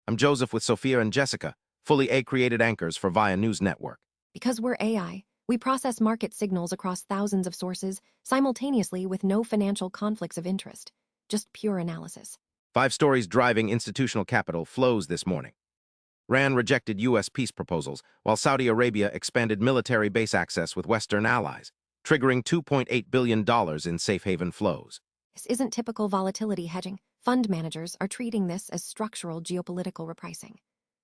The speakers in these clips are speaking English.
I'm Joseph with Sophia and Jessica, fully A-created anchors for Via News Network. Because we're AI, we process market signals across thousands of sources simultaneously with no financial conflicts of interest, just pure analysis. 5 stories driving institutional capital flows this morning. Iran rejected U.S. peace proposals, while Saudi Arabia expanded military base access with Western allies, triggering $2.8 billion in safe haven flows. This isn't typical volatility hedging. Fund managers are treating this as structural geopolitical repricing.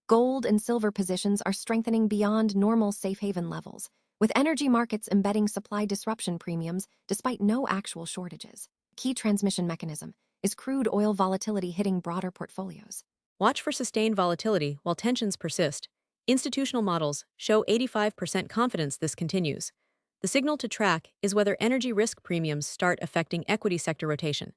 Gold and silver positions are strengthening beyond normal safe haven levels, with energy markets embedding supply disruption premiums despite no actual shortages. Key transmission mechanism is crude oil volatility hitting broader portfolios. Watch for sustained volatility while tensions persist. Institutional models show 85% confidence this continues. The signal to track is whether energy risk premiums start affecting equity sector rotation.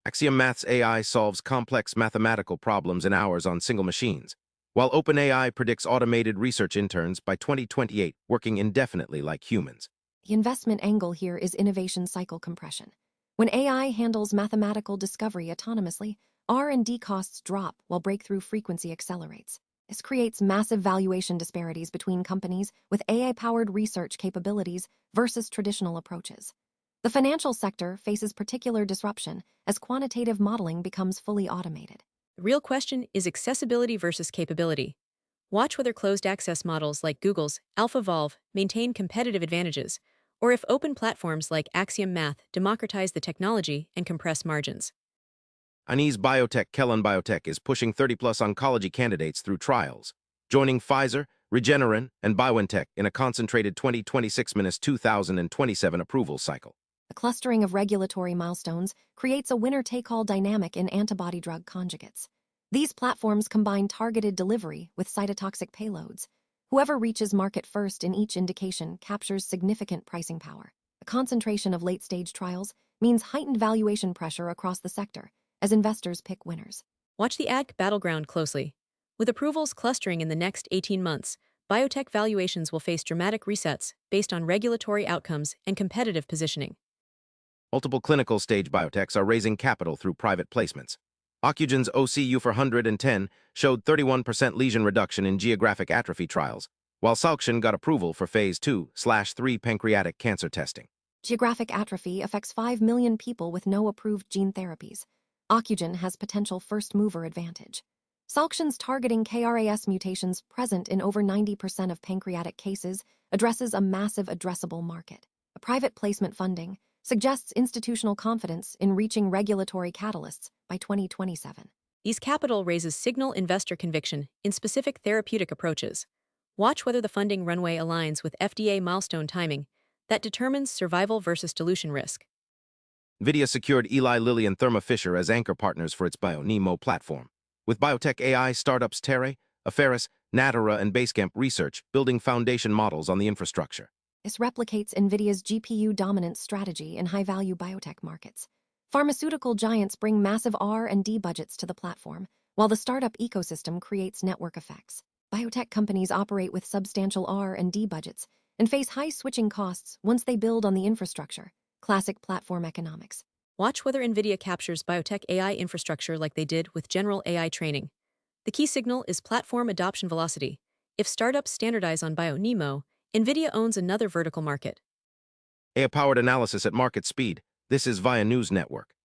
Axiom Math's AI solves complex mathematical problems in hours on single machines, while OpenAI predicts automated research interns by 2028 working indefinitely like humans. The investment angle here is innovation cycle compression. When AI handles mathematical discovery autonomously, R&D costs drop while breakthrough frequency accelerates. This creates massive valuation disparities between companies with AI-powered research capabilities versus traditional approaches. The financial sector faces particular disruption as quantitative modeling becomes fully automated. The real question is accessibility versus capability. Watch whether closed access models like Google's AlphaVolve maintain competitive advantages, or if open platforms like Axiom Math democratize the technology and compress margins. Chinese biotech Kelun-Biotech is pushing 30-plus oncology candidates through trials, joining Pfizer, Regeneron, and BioNeMo in a concentrated 2026-2027 approval cycle. The clustering of regulatory milestones creates a winner-take-all dynamic in antibody-drug conjugates. These platforms combine targeted delivery with cytotoxic payloads. Whoever reaches market first in each indication captures significant pricing power. The concentration of late-stage trials means heightened valuation pressure across the sector as investors pick winners. Watch the ag battleground closely. With approvals clustering in the next 18 months, biotech valuations will face dramatic resets based on regulatory outcomes and competitive positioning. Multiple clinical stage biotechs are raising capital through private placements. Ocugen's OCU for 110 showed 31% lesion reduction in geographic atrophy trials, while Salkshan got approval for phase 2/3 pancreatic cancer testing. Geographic atrophy affects 5 million people with no approved gene therapies. Ocugen has potential first-mover advantage. Salkshan's targeting KRAS mutations present in over 90% of pancreatic cases addresses a massive addressable market. A private placement funding suggests institutional confidence in reaching regulatory catalysts by 2027. These capital raises signal investor conviction in specific therapeutic approaches. Watch whether the funding runway aligns with FDA milestone timing that determines survival versus dilution risk. NVIDIA secured Eli Lilly and Thermo Fisher as anchor partners for its BioNeMo platform, with biotech AI startups Terre, Aferis, Natera, and Basecamp Research building foundation models on the infrastructure. This replicates NVIDIA's GPU dominance strategy in high-value biotech markets. Pharmaceutical giants bring massive R&D budgets to the platform, while the startup ecosystem creates network effects. Biotech companies operate with substantial R&D budgets and face high switching costs once they build on the infrastructure. Classic platform economics. Watch whether NVIDIA captures biotech AI infrastructure like they did with general AI training. The key signal is platform adoption velocity. If startups standardize on BioNeMo, NVIDIA owns another vertical market. AI-powered analysis at market speed. This is Via News Network.